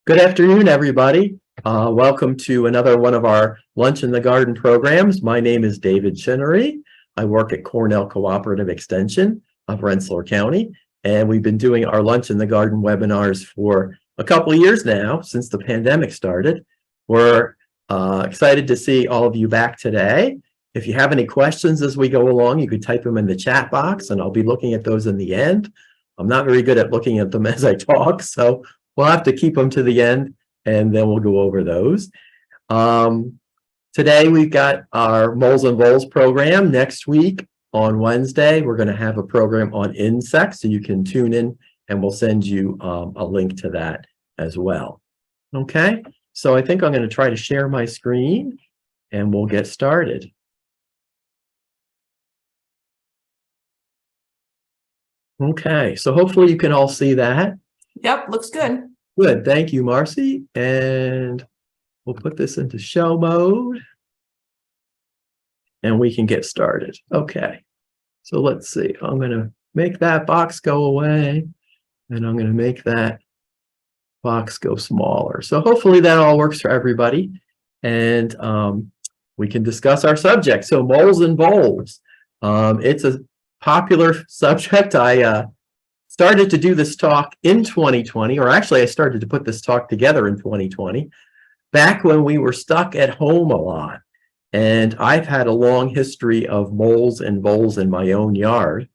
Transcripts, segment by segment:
Good afternoon, everybody. Welcome to another one of our Lunch in the Garden programs. My name is David Chinnery. I work at Cornell Cooperative Extension of Rensselaer County, and we've been doing our Lunch in the Garden webinars for a couple of years now, since the pandemic started. We're excited to see all of you back today. If you have any questions as we go along, you could type them in the chat box, and I'll be looking at those in the end. I'm not very good at looking at them as I talk, so we'll have to keep them to the end, and then we'll go over those. Today, we've got our Moles and Voles program. Next week, on Wednesday, we're going to have a program on insects, so you can tune in, and we'll send you a link to that as well. Okay, so I think I'm going to try to share my screen, and we'll get started. Okay, so hopefully you can all see that. Yep, looks good. Good, thank you, Marcy. And we'll put this into show mode. And we can get started. Okay, so let's see. I'm going to make that box go away. And I'm going to make that box go smaller. So hopefully that all works for everybody. And we can discuss our subject. So moles and voles. It's a popular subject. I started to do this talk in 2020, or actually I started to put this talk together in 2020, back when we were stuck at home a lot. And I've had a long history of moles and voles in my own yard.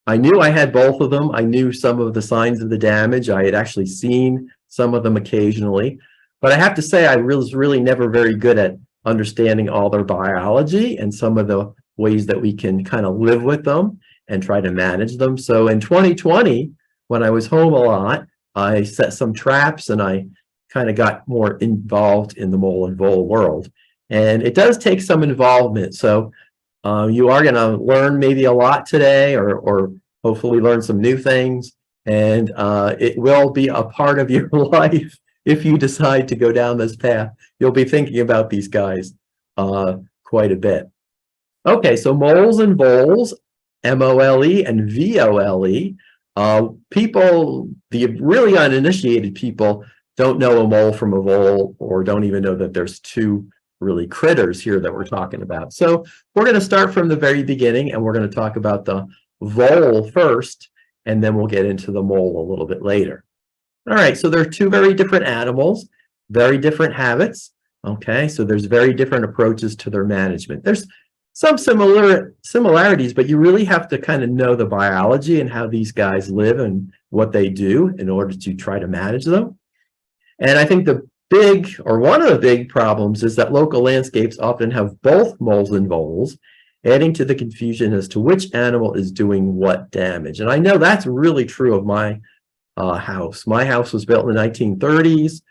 I knew I had both of them. I knew some of the signs of the damage. I had actually seen some of them occasionally. But I have to say I was really never very good at understanding all their biology and some of the ways that we can kind of live with them and try to manage them. So in 2020, when I was home a lot, I set some traps and I kind of got more involved in the mole and vole world. And it does take some involvement. So you are going to learn maybe a lot today, or hopefully learn some new things. And it will be a part of your life if you decide to go down this path. You'll be thinking about these guys quite a bit. Okay, so moles and voles, M-O-L-E and V-O-L-E. People, the really uninitiated people, don't know a mole from a vole, or don't even know that there's two really critters here that we're talking about. So we're going to start from the very beginning, and we're going to talk about the vole first, and then we'll get into the mole a little bit later. All right, so they're two very different animals, very different habits. Okay, so there's very different approaches to their management. There's some similarities, but you really have to kind of know the biology and how these guys live and what they do in order to try to manage them. And I think the big, or one of the big problems, is that local landscapes often have both moles and voles, adding to the confusion as to which animal is doing what damage. And I know that's really true of my house. My house was built in the 1930s.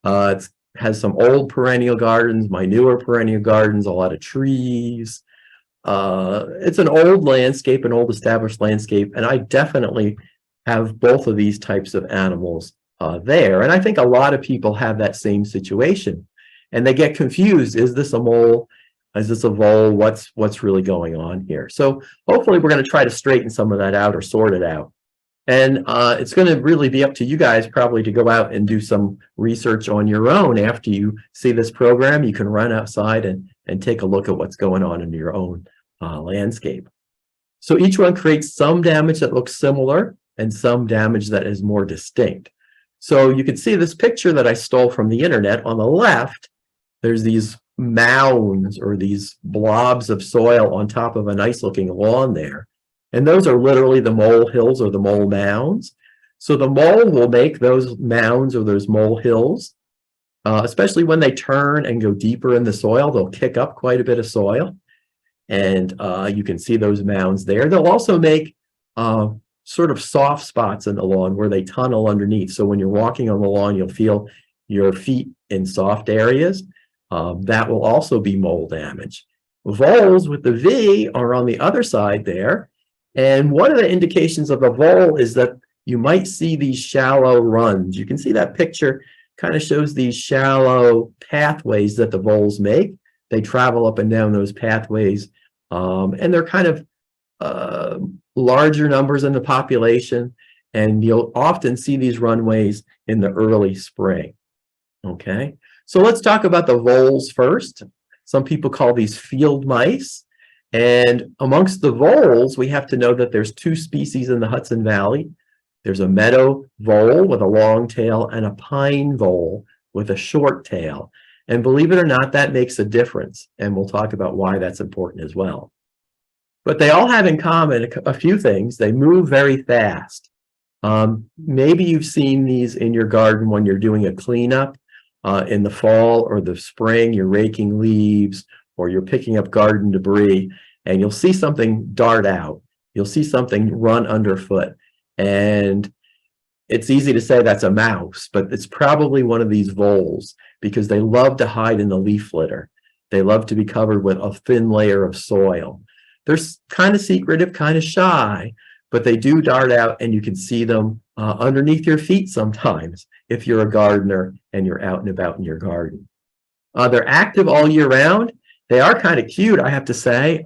It has some old perennial gardens, my newer perennial gardens, a lot of trees. It's an old landscape, an old established landscape, and I definitely have both of these types of animals there. And I think a lot of people have that same situation, and they get confused. Is this a mole? Is this a vole? What's really going on here? So hopefully we're going to try to straighten some of that out, or sort it out. And it's going to really be up to you guys probably to go out and do some research on your own. After you see this program, you can run outside and take a look at what's going on in your own landscape. So each one creates some damage that looks similar and some damage that is more distinct. So you can see this picture that I stole from the internet. On the left, there's these mounds, or these blobs of soil on top of a nice looking lawn there. And those are literally the mole hills, or the mole mounds. So the mole will make those mounds, or those mole hills, especially when they turn and go deeper in the soil. They'll kick up quite a bit of soil. And you can see those mounds there. They'll also make sort of soft spots in the lawn where they tunnel underneath. So when you're walking on the lawn, you'll feel your feet in soft areas. That will also be mole damage. Voles with the V are on the other side there. And one of the indications of a vole is that you might see these shallow runs. You can see that picture kind of shows these shallow pathways that the voles make. They travel up and down those pathways, and they're kind of larger numbers in the population. And you'll often see these runways in the early spring. Okay, so let's talk about the voles first. Some people call these field mice. And amongst the voles, we have to know that there's two species in the Hudson Valley. There's a meadow vole with a long tail and a pine vole with a short tail. And believe it or not, that makes a difference. And we'll talk about why that's important as well. But they all have in common a few things. They move very fast. Maybe you've seen these in your garden when you're doing a cleanup in the fall or the spring. You're raking leaves or you're picking up garden debris, and you'll see something dart out. You'll see something run underfoot. And it's easy to say that's a mouse, but it's probably one of these voles because they love to hide in the leaf litter. They love to be covered with a thin layer of soil. They're kind of secretive, kind of shy, but they do dart out, and you can see them underneath your feet sometimes if you're a gardener and you're out and about in your garden. They're active all year round. They are kind of cute, I have to say.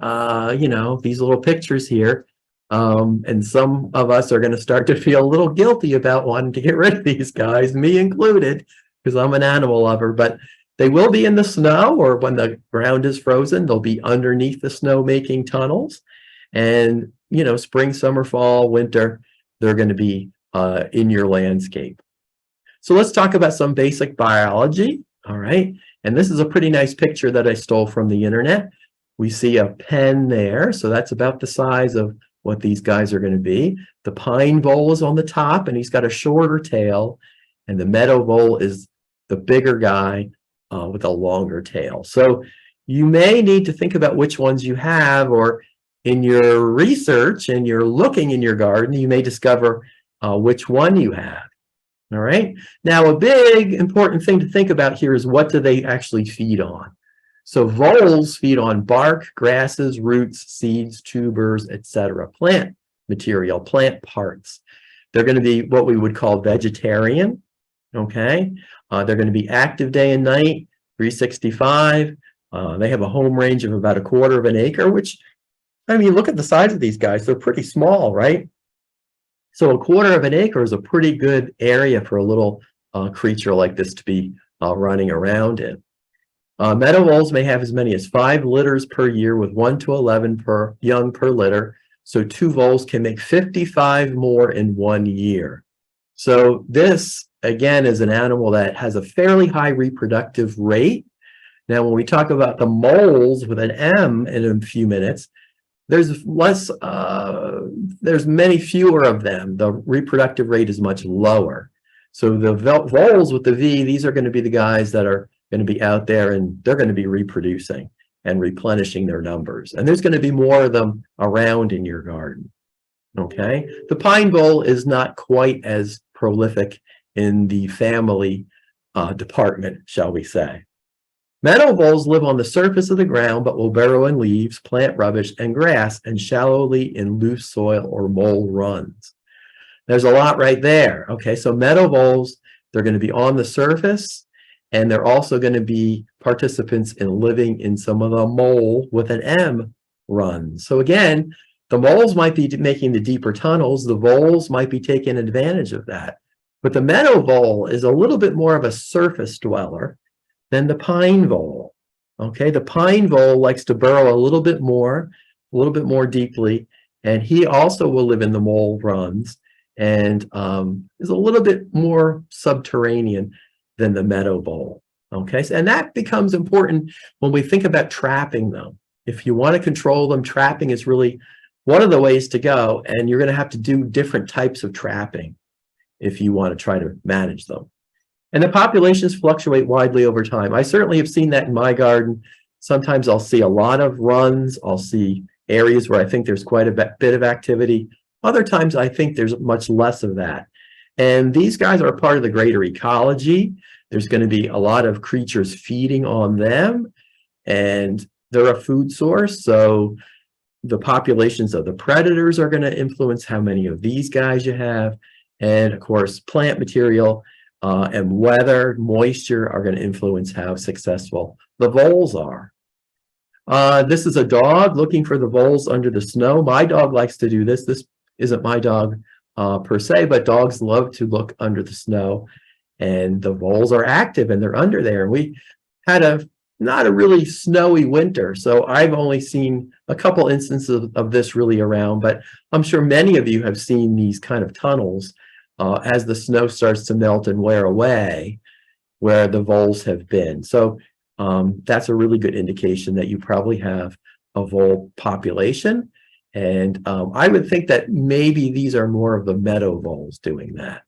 You know, these little pictures here. And some of us are going to start to feel a little guilty about wanting to get rid of these guys, me included, because I'm an animal lover. But they will be in the snow, or when the ground is frozen, they'll be underneath the snow making tunnels. And, you know, spring, summer, fall, winter, they're going to be in your landscape. So let's talk about some basic biology. All right. And this is a pretty nice picture that I stole from the internet. We see a pen there. So that's about the size of what these guys are going to be. The pine vole is on the top, and he's got a shorter tail. And the meadow vole is the bigger guy with a longer tail. So you may need to think about which ones you have, or in your research and you're looking in your garden, you may discover which one you have. All right. Now, a big important thing to think about here is, what do they actually feed on? So voles feed on bark, grasses, roots, seeds, tubers, etc. Plant material, plant parts. They're going to be what we would call vegetarian. Okay. They're going to be active day and night, 365. They have a home range of about 1/4 of an acre, which, I mean, look at the size of these guys. They're pretty small, right? So 1/4 of an acre is a pretty good area for a little creature like this to be running around in. Meadow voles may have as many as 5 litters per year, with 1 to 11 per young per litter. So 2 voles can make 55 more in 1 year. So this, again, is an animal that has a fairly high reproductive rate. Now, when we talk about the moles with an M in a few minutes, there's many fewer of them. The reproductive rate is much lower. So the voles with the V, these are going to be the guys that are going to be out there, and they're going to be reproducing and replenishing their numbers. And there's going to be more of them around in your garden. Okay. The pine vole is not quite as prolific in the family department, shall we say. Meadow voles live on the surface of the ground, but will burrow in leaves, plant rubbish, and grass, and shallowly in loose soil or mole runs. There's a lot right there. Okay, so meadow voles, they're going to be on the surface, and they're also going to be participants in living in some of the mole with an M runs. So again, the moles might be making the deeper tunnels. The voles might be taking advantage of that. But the meadow vole is a little bit more of a surface dweller than the pine vole. Okay, the pine vole likes to burrow a little bit more deeply, and he also will live in the mole runs, and is a little bit more subterranean than the meadow vole. Okay, so, and that becomes important when we think about trapping them. If you want to control them, trapping is really one of the ways to go, and you're going to have to do different types of trapping if you want to try to manage them. And the populations fluctuate widely over time. I certainly have seen that in my garden. Sometimes I'll see a lot of runs. I'll see areas where I think there's quite a bit of activity. Other times I think there's much less of that. And these guys are part of the greater ecology. There's going to be a lot of creatures feeding on them, and they're a food source. So the populations of the predators are going to influence how many of these guys you have. And of course, plant material and weather, moisture are going to influence how successful the voles are. This is a dog looking for the voles under the snow. My dog likes to do this. This isn't my dog per se, but dogs love to look under the snow. and the voles are active and they're under there. And we had not a really snowy winter, so I've only seen a couple instances of this really around, but I'm sure many of you have seen these kind of tunnels as the snow starts to melt and wear away where the voles have been. So that's a really good indication that you probably have a vole population. And I would think that maybe these are more of the meadow voles doing that.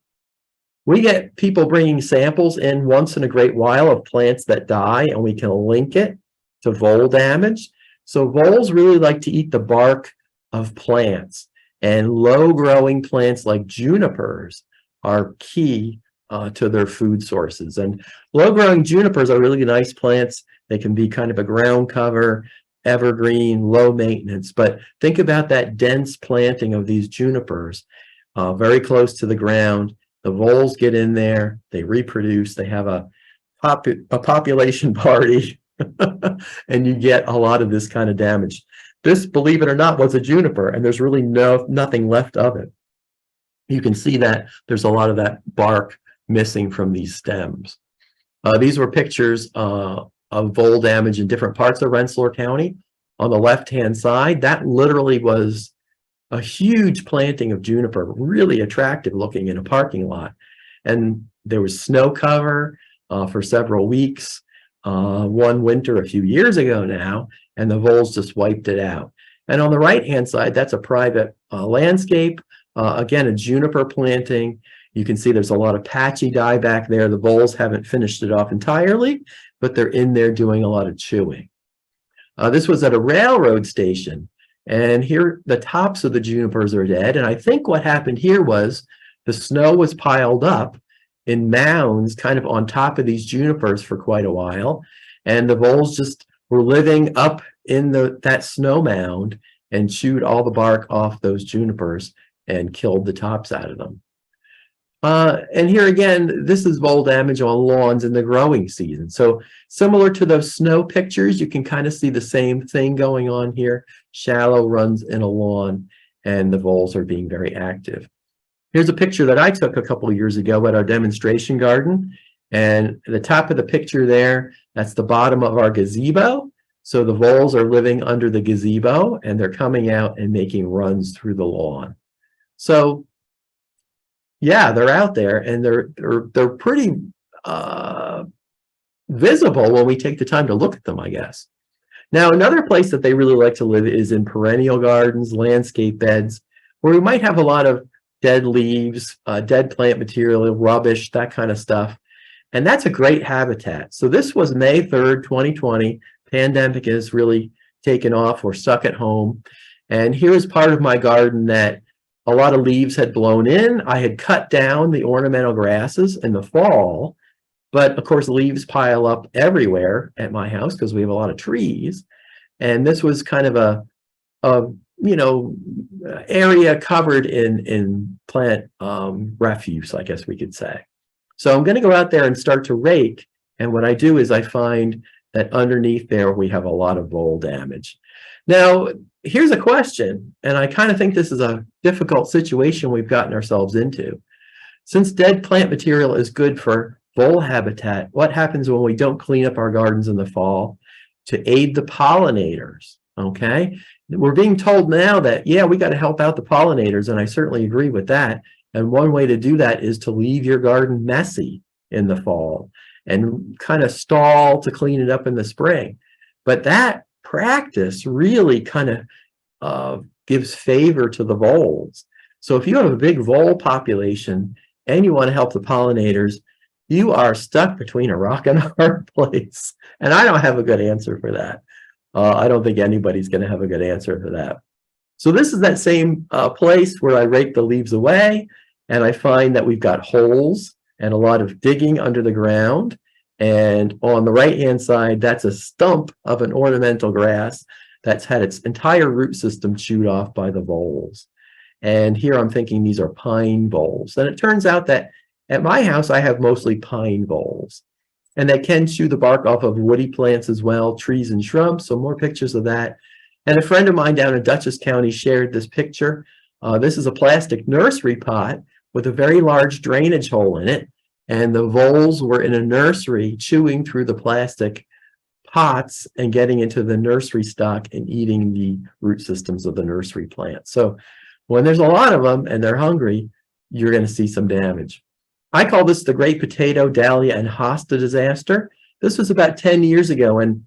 We get people bringing samples in once in a great while of plants that die, and we can link it to vole damage. So voles really like to eat the bark of plants, and low-growing plants like junipers are key to their food sources. And low-growing junipers are really nice plants. They can be kind of a ground cover, evergreen, low maintenance. But think about that dense planting of these junipers very close to the ground. The voles get in there, they reproduce, they have a population party, and you get a lot of this kind of damage. This, believe it or not, was a juniper, and there's really nothing left of it. You can see that there's a lot of that bark missing from these stems. These were pictures of vole damage in different parts of Rensselaer County. On the left-hand side, that literally was a huge planting of juniper, really attractive looking in a parking lot. And there was snow cover for several weeks, one winter a few years ago now, and the voles just wiped it out. And on the right-hand side, that's a private landscape. Again, a juniper planting. You can see there's a lot of patchy dieback there. The voles haven't finished it off entirely, but they're in there doing a lot of chewing. This was at a railroad station. And here, the tops of the junipers are dead. And I think what happened here was the snow was piled up in mounds kind of on top of these junipers for quite a while. And the voles just were living up in that snow mound and chewed all the bark off those junipers and killed the tops out of them. And here again, this is vole damage on lawns in the growing season. So similar to those snow pictures, you can kind of see the same thing going on here. Shallow runs in a lawn, and the voles are being very active. Here's a picture that I took a couple of years ago at our demonstration garden. And the top of the picture there, that's the bottom of our gazebo. So the voles are living under the gazebo, and they're coming out and making runs through the lawn. So yeah, they're out there, and they're pretty visible when we take the time to look at them, I guess. Now, another place that they really like to live is in perennial gardens, landscape beds, where we might have a lot of dead leaves, dead plant material, rubbish, that kind of stuff. And that's a great habitat. So this was May 3rd, 2020. Pandemic has really taken off. We're stuck at home. And here's part of my garden that a lot of leaves had blown in. I had cut down the ornamental grasses in the fall, but of course leaves pile up everywhere at my house because we have a lot of trees. And this was kind of a area covered in plant refuse, I guess we could say. So I'm going to go out there and start to rake. And what I do is I find that underneath there we have a lot of vole damage. Now, here's a question, and I kind of think this is a difficult situation we've gotten ourselves into. Since dead plant material is good for vole habitat, what happens when we don't clean up our gardens in the fall to aid the pollinators? Okay, we're being told now that, yeah, we got to help out the pollinators, and I certainly agree with that. And one way to do that is to leave your garden messy in the fall and kind of stall to clean it up in the spring. But that practice really kind of gives favor to the voles. So if you have a big vole population and you want to help the pollinators, you are stuck between a rock and a hard place. And I don't have a good answer for that. I don't think anybody's going to have a good answer for that. So this is that same place where I rake the leaves away, and I find that we've got holes and a lot of digging under the ground. And on the right-hand side, that's a stump of an ornamental grass that's had its entire root system chewed off by the voles. And here I'm thinking these are pine voles. And it turns out that at my house, I have mostly pine voles. And they can chew the bark off of woody plants as well, trees and shrubs. So more pictures of that. And a friend of mine down in Dutchess County shared this picture. This is a plastic nursery pot with a very large drainage hole in it. and the voles were in a nursery chewing through the plastic pots and getting into the nursery stock and eating the root systems of the nursery plant. So when there's a lot of them and they're hungry, you're going to see some damage. I call this the Great Potato, Dahlia, and Hosta disaster. This was about 10 years ago, and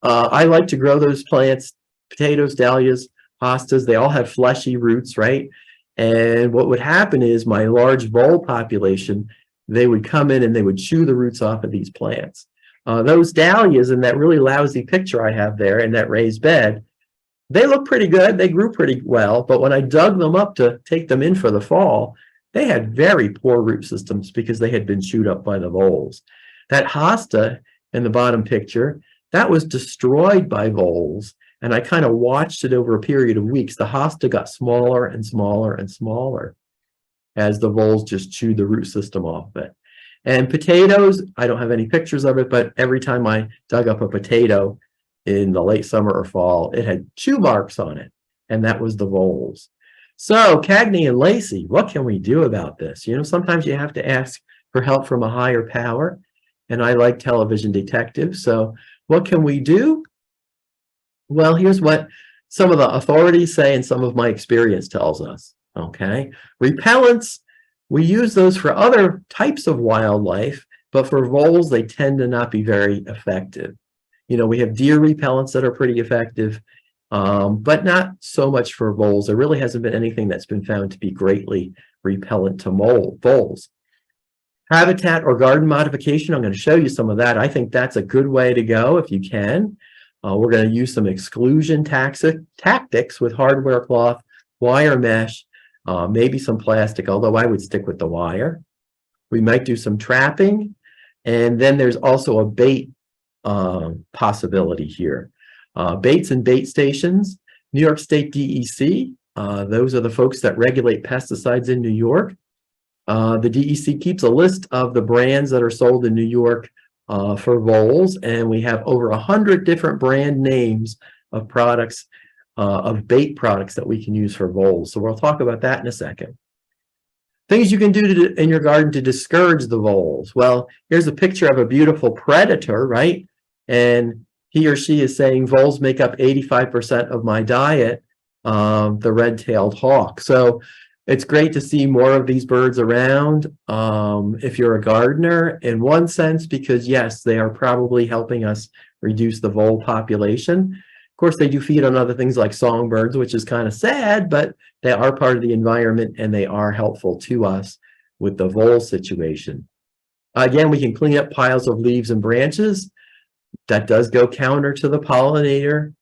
I like to grow those plants, potatoes, dahlias, hostas. They all have fleshy roots, right? And what would happen is my large vole population, they would come in and they would chew the roots off of these plants. Those dahlias in that really lousy picture I have there in that raised bed, they look pretty good. They grew pretty well, but when I dug them up to take them in for the fall, they had very poor root systems because they had been chewed up by the voles. That hosta in the bottom picture, that was destroyed by voles, and I kind of watched it over a period of weeks. The hosta got smaller and smaller and smaller as the voles just chewed the root system off it. And potatoes, I don't have any pictures of it, but every time I dug up a potato in the late summer or fall, it had chew marks on it, and that was the voles. So Cagney and Lacey, what can we do about this? You know, sometimes you have to ask for help from a higher power, and I like television detectives. So what can we do? Well, here's what some of the authorities say and some of my experience tells us, okay? Repellents, we use those for other types of wildlife, but for voles, they tend to not be very effective. You know, we have deer repellents that are pretty effective, but not so much for voles. There really hasn't been anything that's been found to be greatly repellent to voles. Habitat or garden modification, I'm going to show you some of that. I think that's a good way to go if you can. We're going to use some exclusion tactics with hardware cloth, wire mesh, maybe some plastic, although I would stick with the wire. We might do some trapping, and then there's also a bait possibility here. Baits and bait stations, New York State DEC, those are the folks that regulate pesticides in New York. The DEC keeps a list of the brands that are sold in New York for voles, and we have over 100 different brand names of products, of bait products that we can use for voles. So we'll talk about that in a second. Things you can do in your garden to discourage the voles. Well, here's a picture of a beautiful predator, right? And he or she is saying voles make up 85% of my diet, the red-tailed hawk. So it's great to see more of these birds around if you're a gardener, in one sense, because yes, they are probably helping us reduce the vole population. Of course, they do feed on other things like songbirds, which is kind of sad, but they are part of the environment and they are helpful to us with the vole situation. Again, we can clean up piles of leaves and branches. That does go counter to the pollinator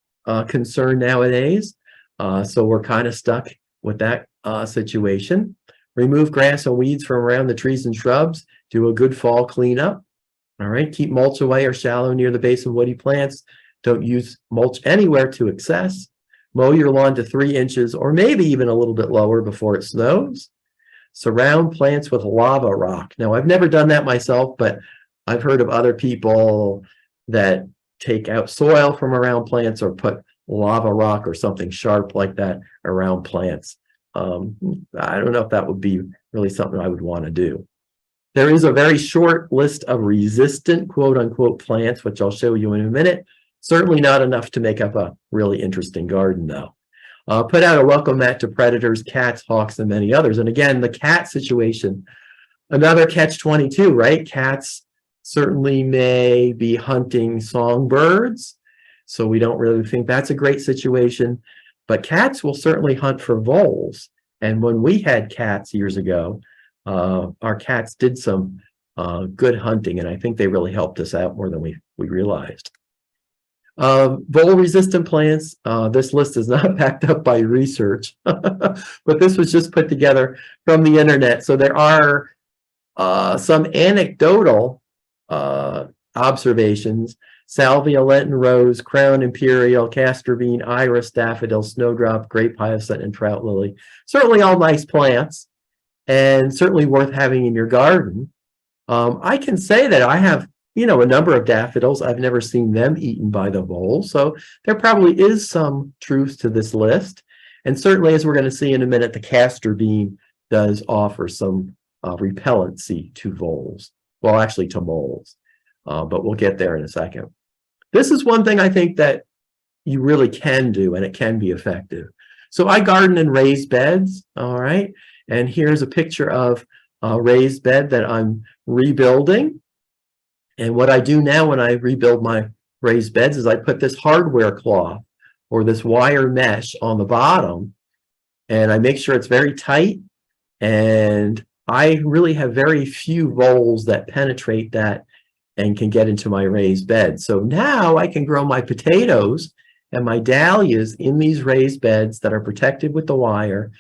concern nowadays. So we're kind of stuck with that situation. Remove grass and weeds from around the trees and shrubs. Do a good fall cleanup. All right, keep mulch away or shallow near the base of woody plants. Don't use mulch anywhere to excess. Mow your lawn to 3 inches or maybe even a little bit lower before it snows. Surround plants with lava rock. Now, I've never done that myself, but I've heard of other people that take out soil from around plants or put lava rock or something sharp like that around plants. I don't know if that would be really something I would want to do. There is a very short list of resistant quote-unquote plants, which I'll show you in a minute. Certainly not enough to make up a really interesting garden, though. Put out a welcome mat to predators, cats, hawks, and many others. And again, the cat situation, another catch-22, right? Cats certainly may be hunting songbirds, so we don't really think that's a great situation. But cats will certainly hunt for voles. And when we had cats years ago, our cats did some good hunting, and I think they really helped us out more than we realized. Vole-resistant plants, this list is not backed up by research, but this was just put together from the internet. So there are some anecdotal observations: salvia, Lenten rose, crown imperial, castor bean, iris, daffodil, snowdrop, grape hyacinth, and trout lily. Certainly all nice plants and certainly worth having in your garden. I can say that I have, you know, a number of daffodils. I've never seen them eaten by the vole. So there probably is some truth to this list. And certainly, as we're going to see in a minute, the castor bean does offer some repellency to voles. Well, actually to moles, but we'll get there in a second. This is one thing I think that you really can do, and it can be effective. So I garden in raised beds, all right? And here's a picture of a raised bed that I'm rebuilding. And what I do now when I rebuild my raised beds is I put this hardware cloth or this wire mesh on the bottom, and I make sure it's very tight. And I really have very few voles that penetrate that and can get into my raised bed. So now I can grow my potatoes and my dahlias in these raised beds that are protected with the wire,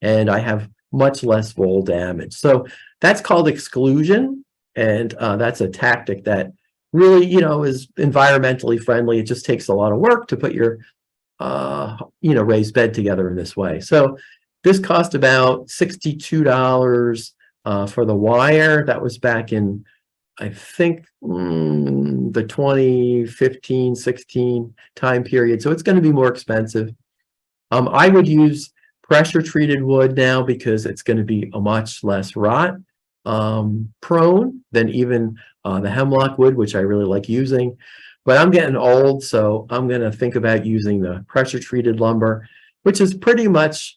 and I have much less vole damage. So that's called exclusion, and that's a tactic that really, is environmentally friendly. It just takes a lot of work to put your, raised bed together in this way. So this cost about $62 for the wire. That was back in, I think, the 2015, 16 time period. So it's going to be more expensive. I would use pressure treated wood now because it's going to be a much less rot prone than even the hemlock wood, which I really like using. But I'm getting old, so I'm going to think about using the pressure treated lumber, which is pretty much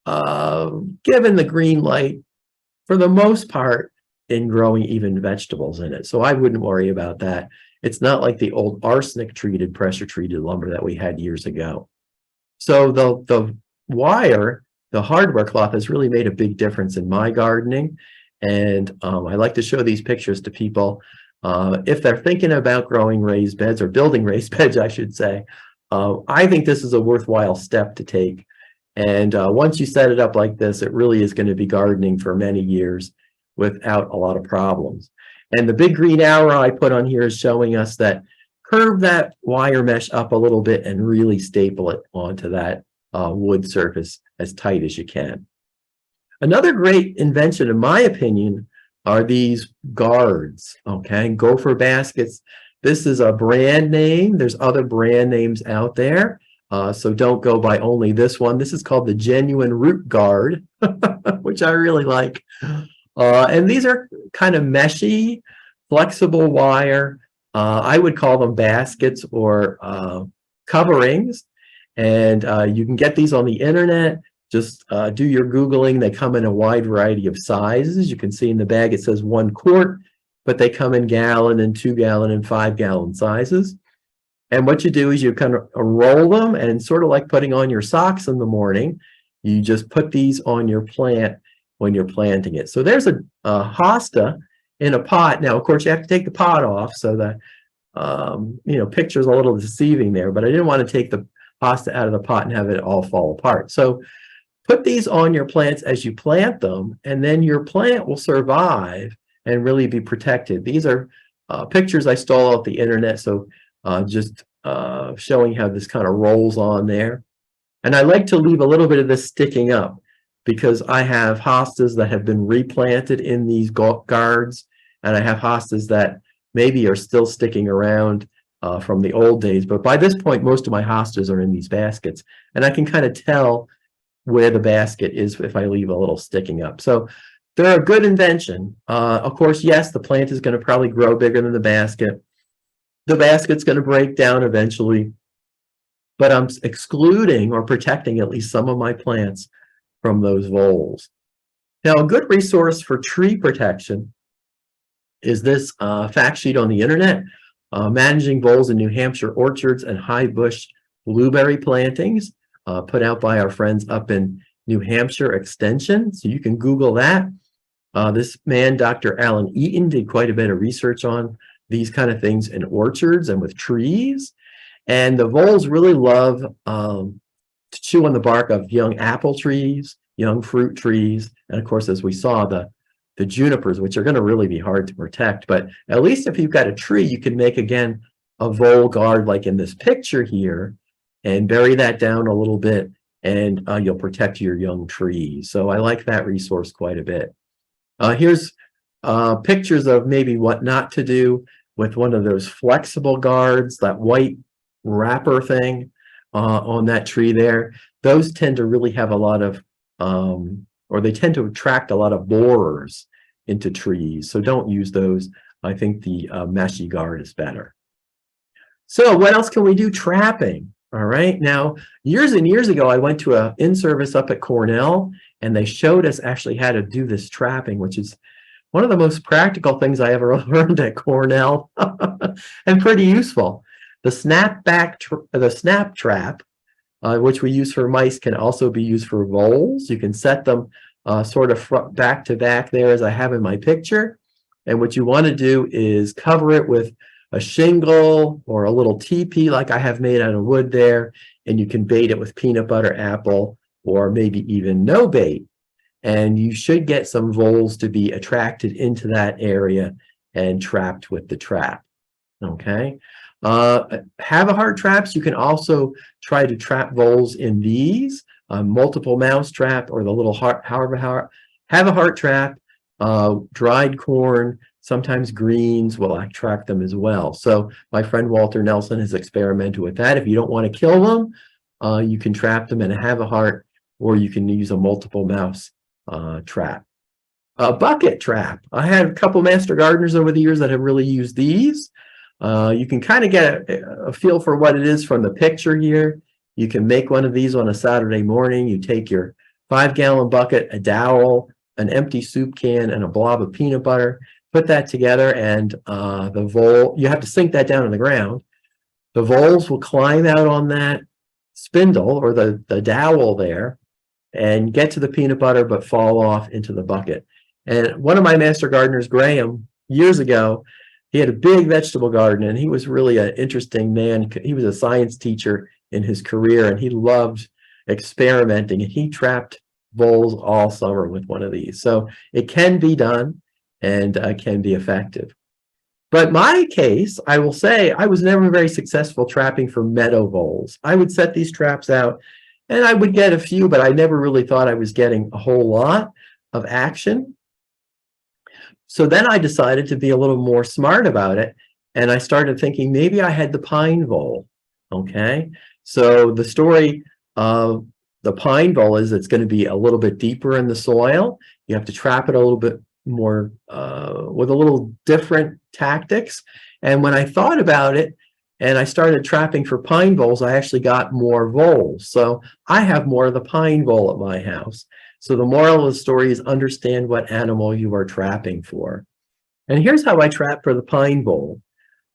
given the green light for the most part in growing even vegetables in it. So I wouldn't worry about that. It's not like the old arsenic treated pressure treated lumber that we had years ago. So the wire, the hardware cloth, has really made a big difference in my gardening. And I like to show these pictures to people if they're thinking about growing raised beds or building raised beds, I should say. I think this is a worthwhile step to take. And once you set it up like this, it really is going to be gardening for many years without a lot of problems. And the big green arrow I put on here is showing us that curve that wire mesh up a little bit and really staple it onto that wood surface as tight as you can. Another great invention, in my opinion, are these guards, okay? Gopher baskets. This is a brand name. There's other brand names out there. So don't go by only this one. This is called the Genuine Root Guard, which I really like. And these are kind of meshy, flexible wire. I would call them baskets or coverings. And you can get these on the internet. Just do your Googling. They come in a wide variety of sizes. You can see in the bag it says 1 quart, but they come in gallon and 2 gallon and 5 gallon sizes. And what you do is you kind of roll them, and sort of like putting on your socks in the morning, you just put these on your plant when you're planting it. So there's a hosta in a pot. Now, of course, you have to take the pot off, so the picture's a little deceiving there, but I didn't want to take the hosta out of the pot and have it all fall apart. So put these on your plants as you plant them, and then your plant will survive and really be protected. These are pictures I stole off the internet, so just showing how this kind of rolls on there. And I like to leave a little bit of this sticking up because I have hostas that have been replanted in these guards, and I have hostas that maybe are still sticking around from the old days. But by this point, most of my hostas are in these baskets, and I can kind of tell where the basket is if I leave a little sticking up. So they're a good invention. Of course, yes, the plant is going to probably grow bigger than the basket. The basket's going to break down eventually, but I'm excluding or protecting at least some of my plants from those voles. Now, a good resource for tree protection is this fact sheet on the internet, Managing Voles in New Hampshire Orchards and High Bush Blueberry Plantings, put out by our friends up in New Hampshire Extension. So you can Google that. This man, Dr. Alan Eaton, did quite a bit of research on these kind of things in orchards and with trees. And the voles really love to chew on the bark of young apple trees, young fruit trees, and of course, as we saw, the junipers, which are going to really be hard to protect. But at least if you've got a tree, you can make, again, a vole guard like in this picture here, and bury that down a little bit, and you'll protect your young trees. So I like that resource quite a bit. Here's pictures of maybe what not to do with one of those flexible guards, that white wrapper thing on that tree there. Those tend to really have a lot of, or they tend to attract a lot of borers. into trees. So don't use those. I think the meshy guard is better. So what else can we do? Trapping. All right. Now, years and years ago, I went to an in-service up at Cornell, and they showed us actually how to do this trapping, which is one of the most practical things I ever learned at Cornell and pretty useful. The snap trap, which we use for mice, can also be used for voles. You can set them sort of back to back there as I have in my picture. And what you want to do is cover it with a shingle or a little teepee like I have made out of wood there. And you can bait it with peanut butter, apple, or maybe even no bait. And you should get some voles to be attracted into that area and trapped with the trap. Okay. Have a heart traps. You can also try to trap voles in these multiple mouse trap or the little heart. However, have a heart trap. Dried corn, sometimes greens will attract them as well. So my friend Walter Nelson has experimented with that. If you don't want to kill them, you can trap them and have a heart, or you can use a multiple mouse trap. A bucket trap. I had a couple master gardeners over the years that have really used these. You can kind of get a feel for what it is from the picture here. You can make one of these on a Saturday morning. You take your 5-gallon bucket, a dowel, an empty soup can, and a blob of peanut butter. Put that together, and the vole, you have to sink that down in the ground. The voles will climb out on that spindle or the dowel there and get to the peanut butter but fall off into the bucket. And one of my master gardeners, Graham, years ago, he had a big vegetable garden, and he was really an interesting man. He was a science teacher in his career, and he loved experimenting, and he trapped voles all summer with one of these. So it can be done, and can be effective. But my case, I will say, I was never very successful trapping for meadow voles. I would set these traps out, and I would get a few, but I never really thought I was getting a whole lot of action. So then I decided to be a little more smart about it, and I started thinking maybe I had the pine vole. Okay, so the story of the pine vole is it's going to be a little bit deeper in the soil. You have to trap it a little bit more with a little different tactics. And when I thought about it and I started trapping for pine voles, I actually got more voles. So I have more of the pine vole at my house. So the moral of the story is understand what animal you are trapping for. And here's how I trap for the pine vole.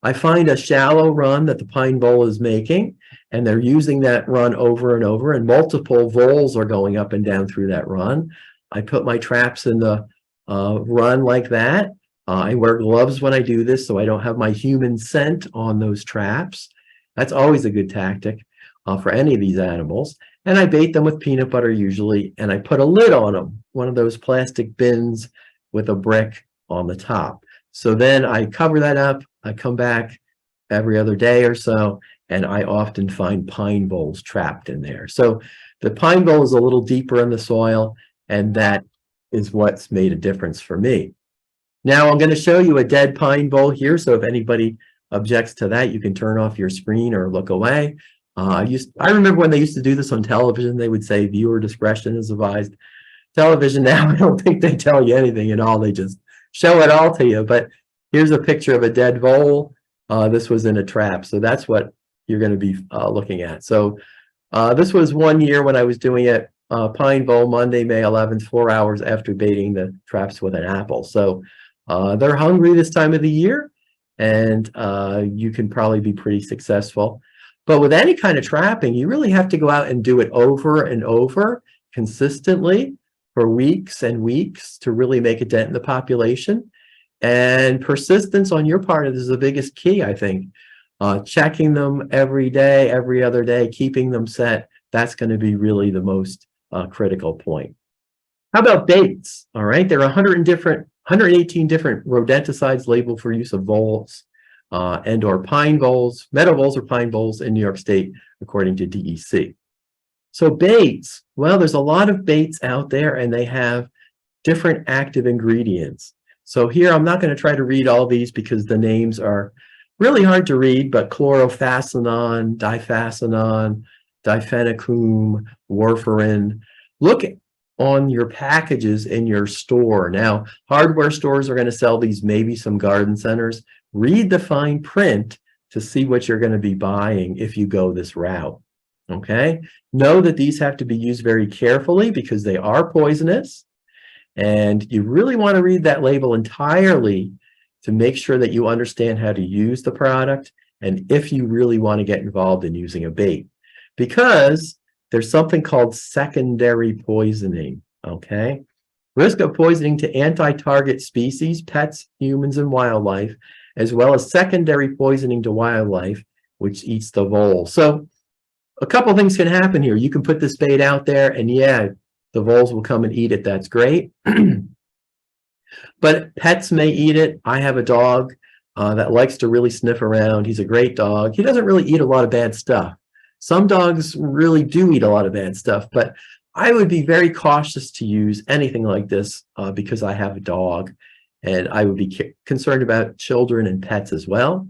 I find a shallow run that the pine vole is making, and they're using that run over and over, and multiple voles are going up and down through that run. I put my traps in the run like that. I wear gloves when I do this, so I don't have my human scent on those traps. That's always a good tactic for any of these animals. And I bait them with peanut butter usually, and I put a lid on them, one of those plastic bins with a brick on the top. So then I cover that up. I come back every other day or so, and I often find pine voles trapped in there. So the pine vole is a little deeper in the soil, and that is what's made a difference for me. Now I'm going to show you a dead pine vole here, so if anybody objects to that, you can turn off your screen or look away. I remember when they used to do this on television, they would say viewer discretion is advised. Television now, I don't think they tell you anything at all. They just show it all to you. But here's a picture of a dead vole. This was in a trap, so that's what you're going to be looking at. So this was one year when I was doing it, pine vole, Monday, May 11th, 4 hours after baiting the traps with an apple. So they're hungry this time of the year, and you can probably be pretty successful. But with any kind of trapping, you really have to go out and do it over and over consistently for weeks and weeks to really make a dent in the population. And persistence on your part is the biggest key, I think. Checking them every day, every other day, keeping them set, that's going to be really the most critical point. How about baits? All right, there are 118 different rodenticides labeled for use of voles and or pine voles, meadow voles or pine voles in New York State, according to DEC. So baits, well, there's a lot of baits out there, and they have different active ingredients. So here, I'm not going to try to read all these because the names are really hard to read, but chlorofasinon, difasinon, difenacum, warfarin. Look on your packages in your store. Now, hardware stores are going to sell these, maybe some garden centers. Read the fine print to see what you're going to be buying if you go this route. Okay? Know that these have to be used very carefully because they are poisonous. And you really want to read that label entirely to make sure that you understand how to use the product and if you really want to get involved in using a bait. Because there's something called secondary poisoning, okay? Risk of poisoning to anti-target species, pets, humans, and wildlife, as well as secondary poisoning to wildlife, which eats the vole. So a couple things can happen here. You can put this bait out there and yeah, the voles will come and eat it. That's great. But pets may eat it. I have a dog that likes to really sniff around. He's a great dog. He doesn't really eat a lot of bad stuff. Some dogs really do eat a lot of bad stuff, but I would be very cautious to use anything like this because I have a dog and I would be concerned about children and pets as well.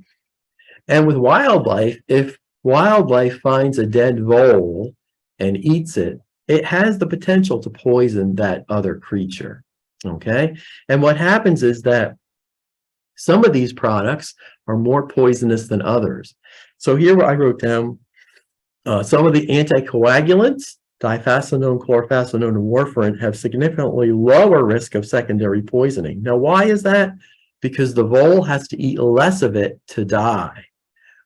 And with wildlife, if wildlife finds a dead vole and eats it, it has the potential to poison that other creature, okay? And what happens is that some of these products are more poisonous than others. So here I wrote down some of the anticoagulants, diphacinone, chlorphacinone, and warfarin, have significantly lower risk of secondary poisoning. Now, why is that? Because the vole has to eat less of it to die.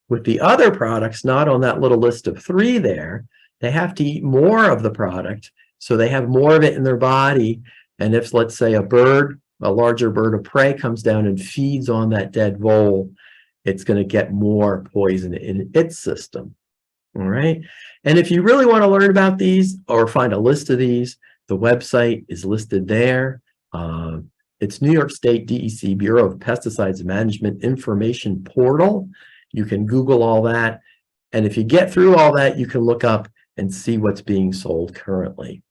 With the other products, not on that little list of 3 there, they have to eat more of the product, so they have more of it in their body. And if, let's say, a larger bird of prey comes down and feeds on that dead vole, it's going to get more poison in its system. All right. And if you really want to learn about these or find a list of these, the website is listed there. It's New York State DEC Bureau of Pesticides Management Information Portal. You can Google all that. And if you get through all that, you can look up and see what's being sold currently.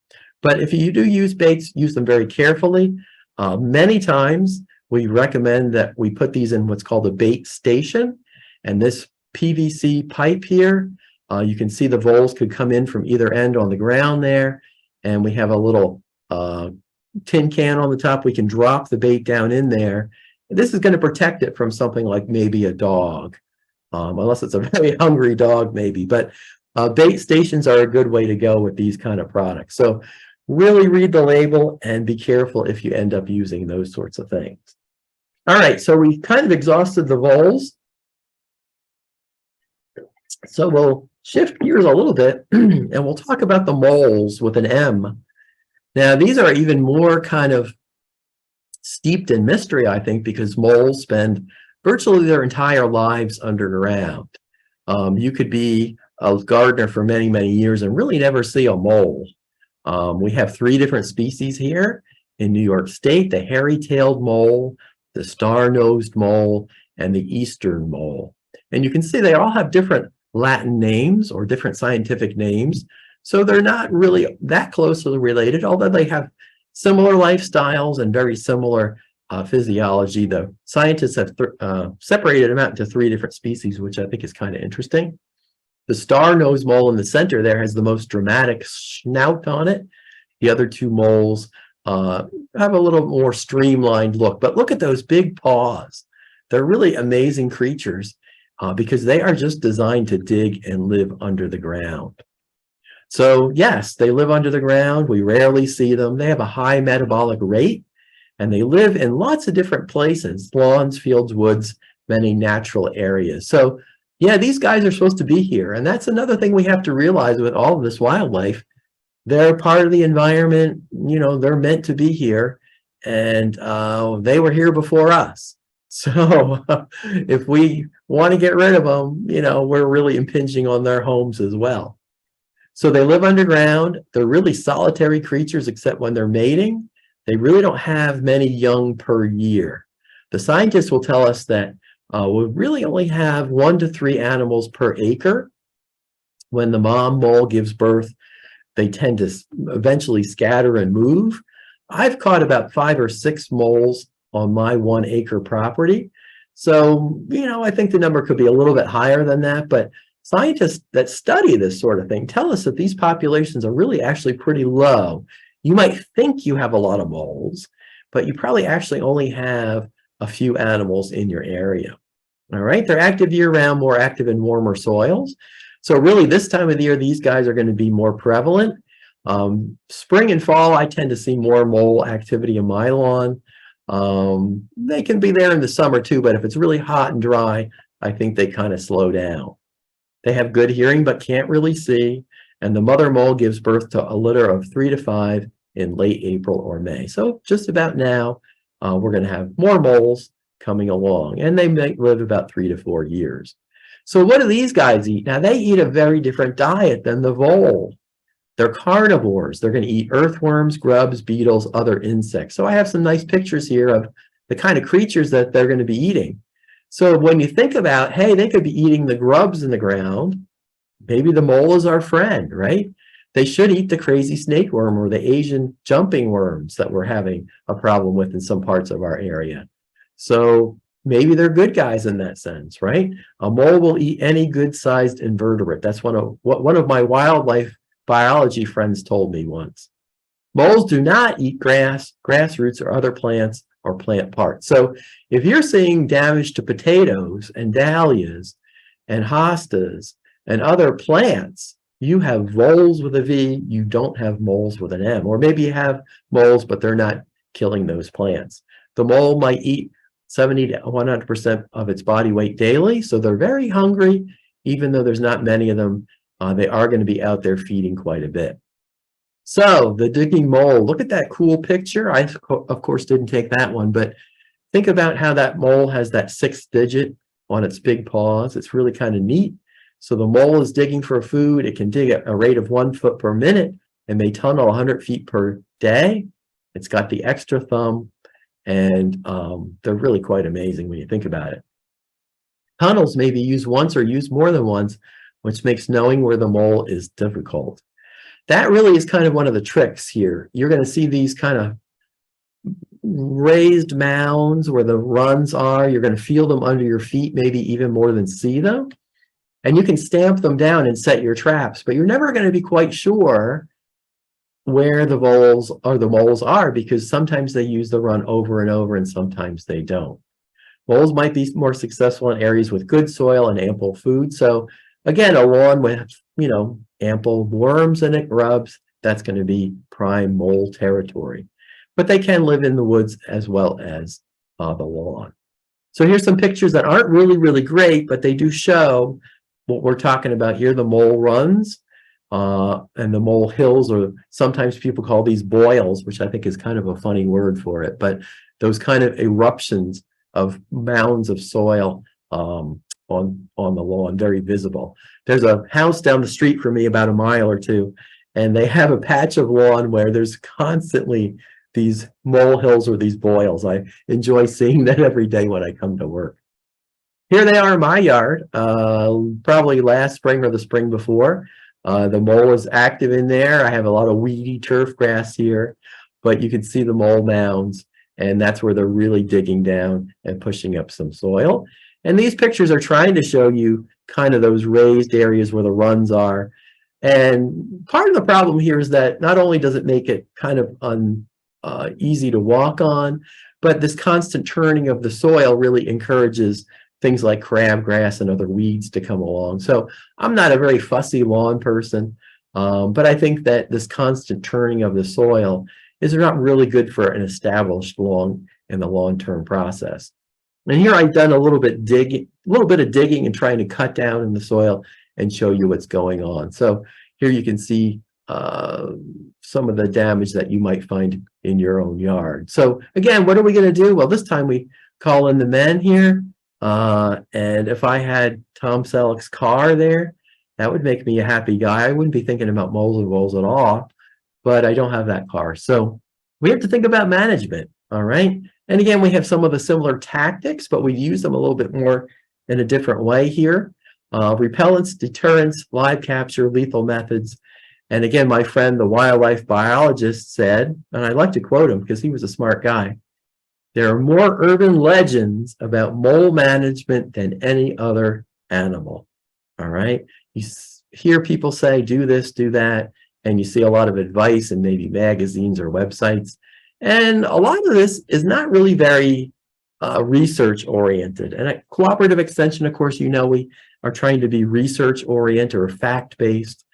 But if you do use baits, use them very carefully. Many times we recommend that we put these in what's called a bait station. And this PVC pipe here, you can see the voles could come in from either end on the ground there. And we have a little tin can on the top. We can drop the bait down in there. This is going to protect it from something like maybe a dog, unless it's a very hungry dog maybe. But bait stations are a good way to go with these kind of products. So really read the label and be careful if you end up using those sorts of things. All right, so we kind of exhausted the voles. So we'll shift gears a little bit and we'll talk about the moles with an M. Now, these are even more kind of steeped in mystery, I think, because moles spend virtually their entire lives underground. You could be a gardener for many, many years and really never see a mole. We have 3 different species here in New York State: the hairy-tailed mole, the star-nosed mole, and the eastern mole. And you can see they all have different Latin names or different scientific names. So they're not really that closely related, although they have similar lifestyles and very similar physiology. The scientists have separated them out into 3 different species, which I think is kind of interesting. The star-nosed mole in the center there has the most dramatic snout on it. The other 2 moles have a little more streamlined look, but look at those big paws. They're really amazing creatures because they are just designed to dig and live under the ground. So yes, they live under the ground. We rarely see them. They have a high metabolic rate and they live in lots of different places: lawns, fields, woods, many natural areas. So yeah, these guys are supposed to be here. And that's another thing we have to realize with all of this wildlife. They're part of the environment, you know, they're meant to be here, and they were here before us. So if we want to get rid of them, you know, we're really impinging on their homes as well. So they live underground. They're really solitary creatures, except when they're mating. They really don't have many young per year. The scientists will tell us that we really only have 1 to 3 animals per acre. When the mom mole gives birth, they tend to eventually scatter and move. I've caught about 5 or 6 moles on my 1 acre property. So, you know, I think the number could be a little bit higher than that, but scientists that study this sort of thing tell us that these populations are really actually pretty low You might think you have a lot of moles, but you probably actually only have a few animals in your area. All right, they're active year-round, more active in warmer soils. So really this time of the year, these guys are going to be more prevalent. Spring and fall, I tend to see more mole activity in my lawn. They can be there in the summer too, but if it's really hot and dry, I think they kind of slow down. They have good hearing, but can't really see. And the mother mole gives birth to a litter of 3 to 5 in late April or May. So just about now, we're going to have more moles coming along, and they may live about 3 to 4 years. So what do these guys eat? Now, they eat a very different diet than the vole. They're carnivores. They're going to eat earthworms, grubs, beetles, other insects. So I have some nice pictures here of the kind of creatures that they're going to be eating. So when you think about, hey, they could be eating the grubs in the ground, maybe the mole is our friend, right? They should eat the crazy snake worm or the Asian jumping worms that we're having a problem with in some parts of our area. So maybe they're good guys in that sense, right? A mole will eat any good-sized invertebrate. That's one of my wildlife biology friends told me once. Moles do not eat grass, grass roots, or other plants or plant parts. So if you're seeing damage to potatoes and dahlias and hostas and other plants, you have voles with a V, you don't have moles with an M. Or maybe you have moles, but they're not killing those plants. The mole might eat 70 to 100% of its body weight daily, so they're very hungry. Even though there's not many of them, they are going to be out there feeding quite a bit. So the digging mole, look at that cool picture. I, of course, didn't take that one, but think about how that mole has that 6th digit on its big paws. It's really kind of neat. So the mole is digging for food. It can dig at a rate of 1 foot per minute and may tunnel 100 feet per day. It's got the extra thumb, and they're really quite amazing when you think about it. Tunnels may be used once or used more than once, which makes knowing where the mole is difficult. That really is kind of one of the tricks here. You're going to see these kind of raised mounds where the runs are. You're going to feel them under your feet, maybe even more than see them. And you can stamp them down and set your traps, but you're never going to be quite sure where the voles or the moles are, because sometimes they use the run over and over and sometimes they don't. Moles might be more successful in areas with good soil and ample food. So again, a lawn with, ample worms in it, grubs, that's going to be prime mole territory. But they can live in the woods as well as the lawn. So here's some pictures that aren't really, really great, but they do show what we're talking about here, the mole runs and the mole hills, or sometimes people call these boils, which I think is kind of a funny word for it, but those kind of eruptions of mounds of soil on the lawn, very visible. There's a house down the street from me about a mile or two, and they have a patch of lawn where there's constantly these mole hills or these boils. I enjoy seeing that every day when I come to work. Here they are in my yard, probably last spring or the spring before. The mole is active in there. I have a lot of weedy turf grass here, but you can see the mole mounds, and that's where they're really digging down and pushing up some soil. And these pictures are trying to show you kind of those raised areas where the runs are. And part of the problem here is that not only does it make it kind of easy to walk on, but this constant turning of the soil really encourages things like crabgrass and other weeds to come along. So I'm not a very fussy lawn person, but I think that this constant turning of the soil is not really good for an established lawn in the long-term process. And here I've done a little bit of digging and trying to cut down in the soil and show you what's going on. So here you can see some of the damage that you might find in your own yard. So again, what are we going to do? Well, this time we call in the men here. And if I had Tom Selleck's car there, that would make me a happy guy. I wouldn't be thinking about moles and voles at all, but I don't have that car. So we have to think about management, all right? And again, we have some of the similar tactics, but we use them a little bit more in a different way here. Repellents, deterrents, live capture, lethal methods. And again, my friend, the wildlife biologist, said, and I like to quote him because he was a smart guy, there are more urban legends about mole management than any other animal. All right. You hear people say, do this, do that. and you see a lot of advice in maybe magazines or websites. And a lot of this is not really very research oriented. And at Cooperative Extension, of course, we are trying to be research oriented or fact based.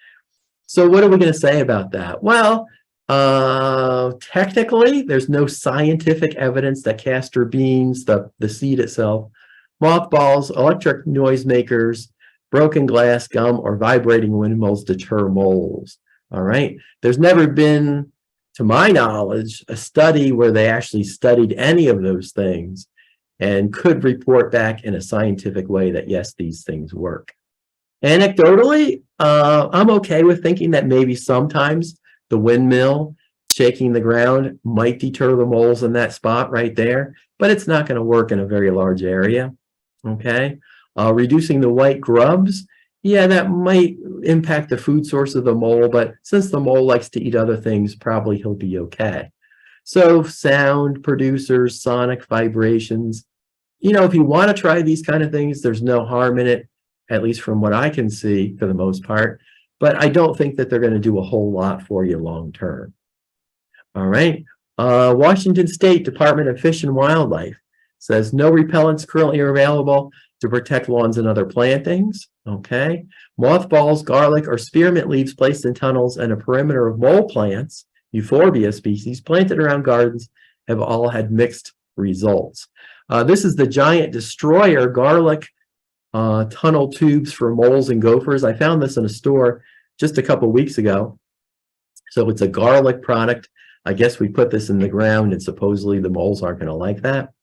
So what are we going to say about that? Well, technically, there's no scientific evidence that castor beans, the seed itself, mothballs, electric noisemakers, broken glass, gum, or vibrating windmills deter moles. All right. There's never been, to my knowledge, a study where they actually studied any of those things and could report back in a scientific way that, yes, these things work. Anecdotally, I'm okay with thinking that maybe sometimes the windmill shaking the ground might deter the moles in that spot right there, but it's not going to work in a very large area. Okay. Reducing the white grubs, yeah, that might impact the food source of the mole, but since the mole likes to eat other things, probably he'll be okay. So sound producers, sonic vibrations, if you want to try these kind of things, there's no harm in it, at least from what I can see for the most part, but I don't think that they're going to do a whole lot for you long term. All right. Washington State Department of Fish and Wildlife says no repellents currently are available to protect lawns and other plantings. Okay. Mothballs, garlic, or spearmint leaves placed in tunnels and a perimeter of mole plants, Euphorbia species, planted around gardens have all had mixed results. This is the giant destroyer garlic tunnel tubes for moles and gophers. I found this in a store just a couple weeks ago. So it's a garlic product. I guess we put this in the ground and supposedly the moles aren't going to like that.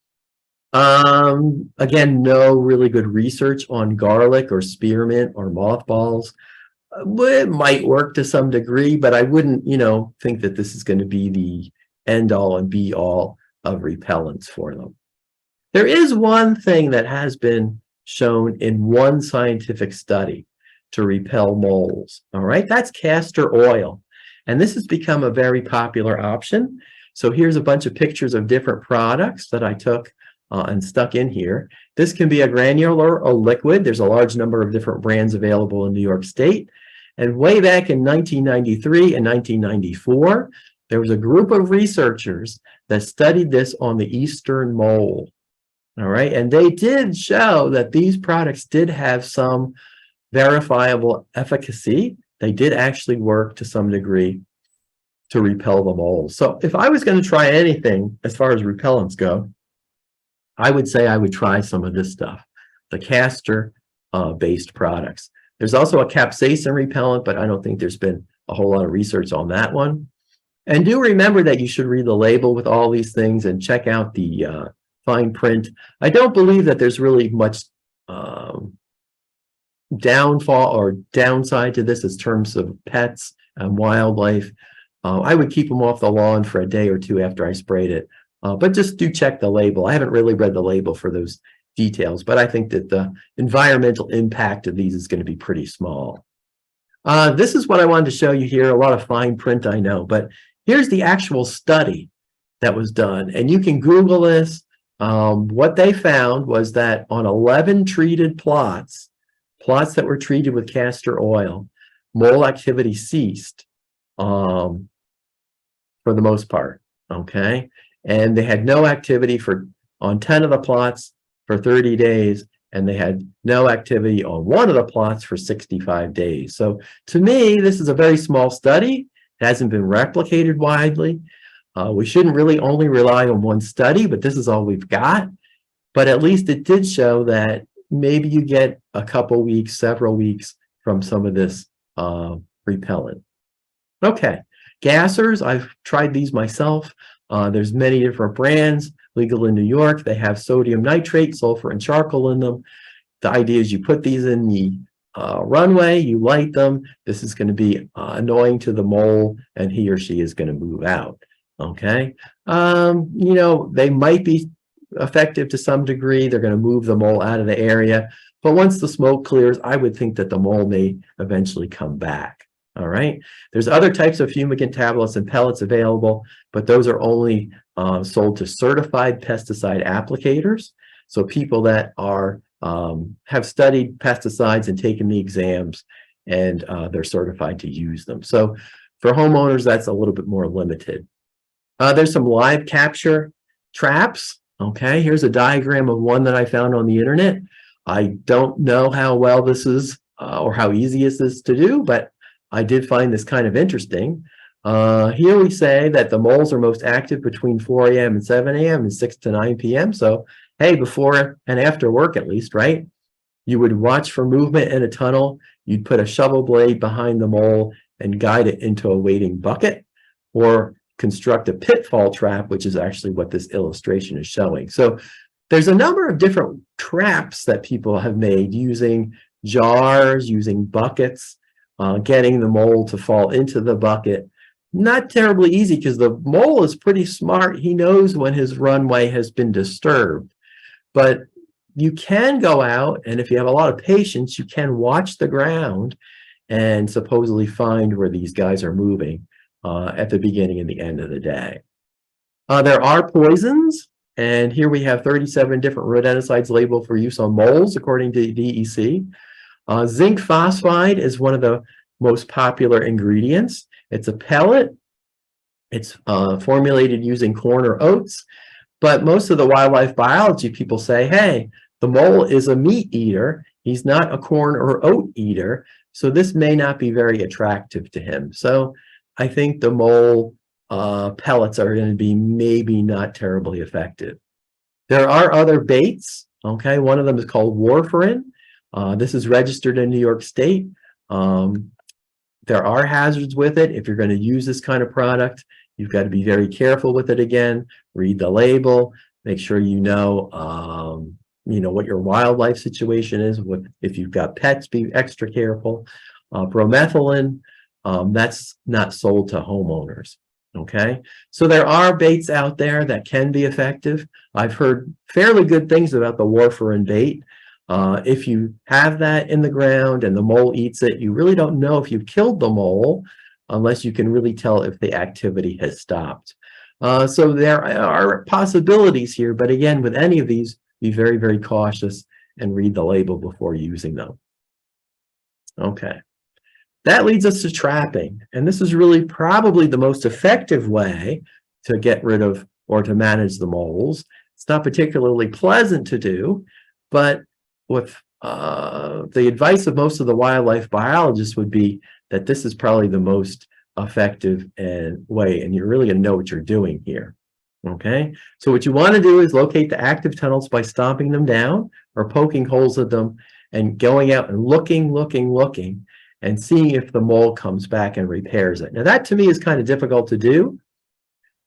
Again, no really good research on garlic or spearmint or mothballs. It might work to some degree, but I wouldn't, think that this is going to be the end all and be all of repellents for them. There is one thing that has been shown in one scientific study to repel moles. All right, that's castor oil. And this has become a very popular option. So here's a bunch of pictures of different products that I took and stuck in here. This can be a granular or liquid. There's a large number of different brands available in New York State. And way back in 1993 and 1994, there was a group of researchers that studied this on the eastern mole. All right, and they did show that these products did have some verifiable efficacy. They did actually work to some degree to repel the moles. So if I was going to try anything as far as repellents go, I would say I would try some of this stuff, the castor based products. There's also a capsaicin repellent, but I don't think there's been a whole lot of research on that one. And do remember that you should read the label with all these things and check out the fine print. I don't believe that there's really much downfall or downside to this in terms of pets and wildlife. I would keep them off the lawn for a day or two after I sprayed it, but just do check the label. I haven't really read the label for those details, but I think that the environmental impact of these is going to be pretty small. This is what I wanted to show you here. A lot of fine print, I know, but here's the actual study that was done, and you can Google this. What they found was that on 11 treated plots that were treated with castor oil, mole activity ceased for the most part, okay? And they had no activity on 10 of the plots for 30 days, and they had no activity on one of the plots for 65 days. So to me, this is a very small study. It hasn't been replicated widely. We shouldn't really only rely on one study, but this is all we've got. But at least it did show that maybe you get a couple weeks, several weeks from some of this repellent. Okay, gassers, I've tried these myself. There's many different brands, legal in New York. They have sodium nitrate, sulfur, and charcoal in them. The idea is you put these in the runway, you light them. This is going to be annoying to the mole, and he or she is going to move out. Okay, they might be effective to some degree. They're going to move the mole out of the area, but once the smoke clears, I would think that the mole may eventually come back. All right, there's other types of fumigant tablets and pellets available, but those are only sold to certified pesticide applicators. So people that are have studied pesticides and taken the exams, and they're certified to use them. So For homeowners, that's a little bit more limited. There's some live capture traps. Okay, here's a diagram of one that I found on the internet. I don't know how well this is or how easy is this to do, but I did find this kind of interesting. Here we say that the moles are most active between 4 a.m. and 7 a.m. and 6 to 9 p.m. So, hey, before and after work at least, right? You would watch for movement in a tunnel. You'd put a shovel blade behind the mole and guide it into a waiting bucket, or construct a pitfall trap, which is actually what this illustration is showing. So there's a number of different traps that people have made using jars, using buckets, getting the mole to fall into the bucket. Not terribly easy because the mole is pretty smart. He knows when his runway has been disturbed. But you can go out, and if you have a lot of patience, you can watch the ground and supposedly find where these guys are moving at the beginning and the end of the day. There are poisons, and here we have 37 different rodenticides labeled for use on moles, according to DEC. Zinc phosphide is one of the most popular ingredients. It's a pellet. It's formulated using corn or oats, but most of the wildlife biology people say, hey, the mole is a meat eater. He's not a corn or oat eater, so this may not be very attractive to him. So I think the mole pellets are going to be maybe not terribly effective. There are other baits. Okay, one of them is called warfarin. This is registered in New York State. There are hazards with it. If you're going to use this kind of product, you've got to be very careful with it again. Read the label. Make sure you know what your wildlife situation is. If you've got pets, be extra careful. Bromethalin, that's not sold to homeowners. Okay, so there are baits out there that can be effective. I've heard fairly good things about the warfarin bait. If you have that in the ground and the mole eats it, you really don't know if you've killed the mole unless you can really tell if the activity has stopped. So there are possibilities here, but again, with any of these, be very, very cautious and read the label before using them. Okay, that leads us to trapping, and this is really probably the most effective way to get rid of or to manage the moles. It's not particularly pleasant to do, but with the advice of most of the wildlife biologists would be that this is probably the most effective way, and you're really going to know what you're doing here. Okay, so what you want to do is locate the active tunnels by stomping them down or poking holes in them and going out and looking and seeing if the mole comes back and repairs it. Now that to me is kind of difficult to do,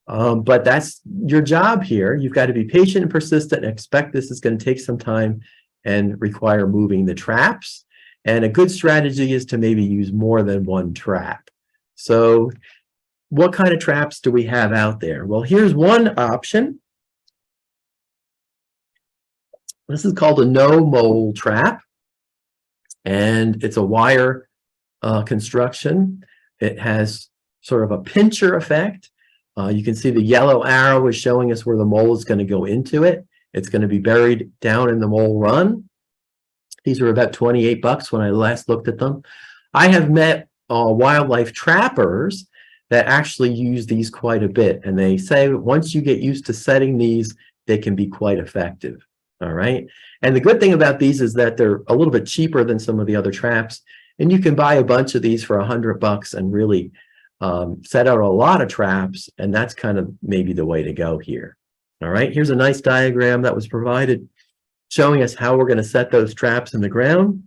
but that's your job here. You've got to be patient and persistent and expect this is going to take some time and require moving the traps. And a good strategy is to maybe use more than one trap. So what kind of traps do we have out there? Well, here's one option. This is called a no mole trap, and it's a wire construction. It has sort of a pincher effect. You can see the yellow arrow is showing us where the mole is going to go into it. It's going to be buried down in the mole run. These are about 28 bucks when I last looked at them. I have met wildlife trappers that actually use these quite a bit, and they say once you get used to setting these, they can be quite effective. All right, and the good thing about these is that they're a little bit cheaper than some of the other traps, and you can buy a bunch of these for 100 bucks and really set out a lot of traps, and that's kind of maybe the way to go here. All right, here's a nice diagram that was provided showing us how we're going to set those traps in the ground.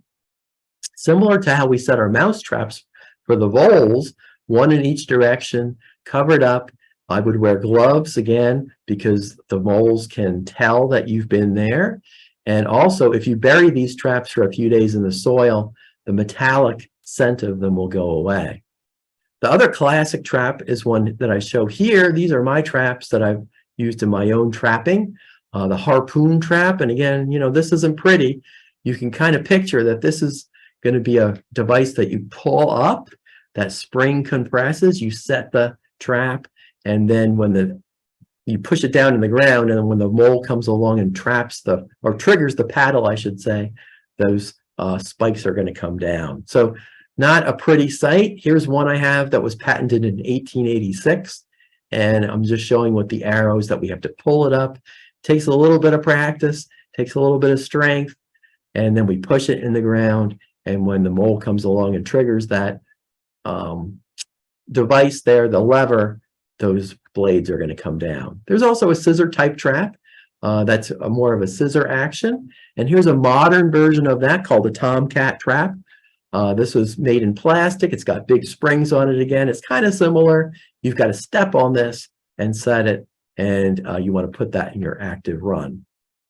Similar to how we set our mouse traps for the voles, one in each direction, covered up. I would wear gloves again because the moles can tell that you've been there. And also, if you bury these traps for a few days in the soil, the metallic scent of them will go away. The other classic trap is one that I show here. These are my traps that I've used in my own trapping, the harpoon trap. And again, this isn't pretty. You can kind of picture that this is going to be a device that you pull up, that spring compresses, you set the trap, and then when you push it down in the ground, and then when the mole comes along and triggers the paddle, I should say, those spikes are going to come down. So Not a pretty sight. Here's one I have that was patented in 1886. And I'm just showing with the arrows that we have to pull it up. Takes a little bit of practice, takes a little bit of strength, and then we push it in the ground. And when the mole comes along and triggers that device there, the lever, those blades are going to come down. There's also a scissor type trap. That's more of a scissor action. And here's a modern version of that called the Tomcat trap. This was made in plastic. It's got big springs on it again. It's kind of similar. You've got to step on this and set it, and you want to put that in your active run.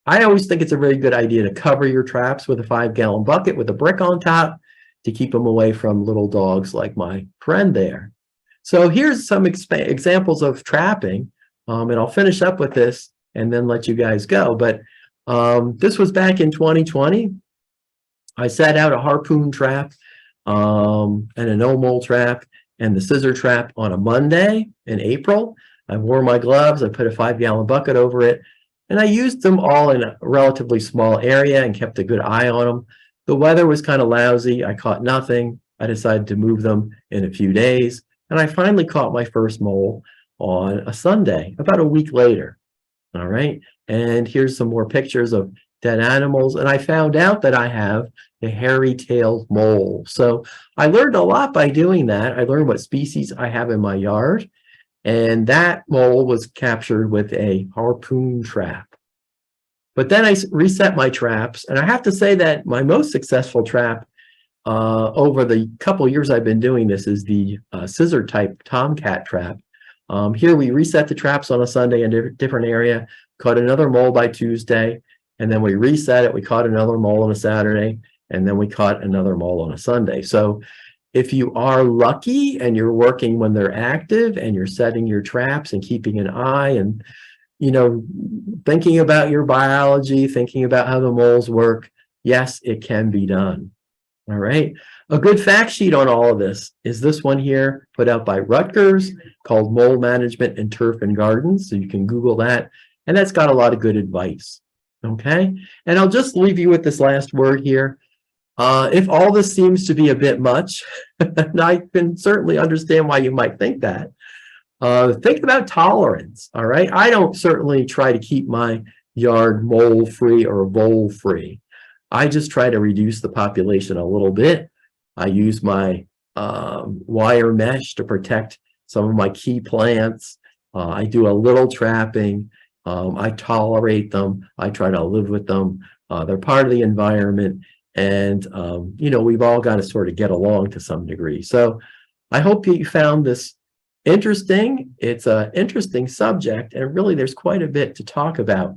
I always think it's a very good idea to cover your traps with a 5-gallon bucket with a brick on top to keep them away from little dogs like my friend there. So here's some examples of trapping, and I'll finish up with this and then let you guys go. But this was back in 2020. I set out a harpoon trap and a no-mole trap and the scissor trap on a Monday in April. I wore my gloves, I put a 5-gallon bucket over it, and I used them all in a relatively small area and kept a good eye on them. The weather was kind of lousy. I caught nothing. I decided to move them in a few days, and I finally caught my first mole on a Sunday, about a week later. All right, and here's some more pictures of dead animals, and I found out that I have a hairy-tailed mole. So I learned a lot by doing that. I learned what species I have in my yard, and that mole was captured with a harpoon trap. But then I reset my traps, and I have to say that my most successful trap over the couple years I've been doing this is the scissor type Tomcat trap. Here we reset the traps on a Sunday in a different area, caught another mole by Tuesday, and then we reset it. We caught another mole on a Saturday, and then we caught another mole on a Sunday. So if you are lucky and you're working when they're active and you're setting your traps and keeping an eye and, you know, thinking about your biology, thinking about how the moles work, yes, it can be done. All right. A good fact sheet on all of this is this one here put out by Rutgers called Mole Management in Turf and Gardens. So you can Google that. And that's got a lot of good advice. Okay. And I'll just leave you with this last word here. If all this seems to be a bit much, and I can certainly understand why you might think that, think about tolerance. All right. I don't certainly try to keep my yard mole free or vole free. I just try to reduce the population a little bit. I use my wire mesh to protect some of my key plants. I do a little trapping. I tolerate them. I try to live with them. They're part of the environment. And, you know, we've all got to sort of get along to some degree. So I hope you found this interesting. It's an interesting subject. And really, there's quite a bit to talk about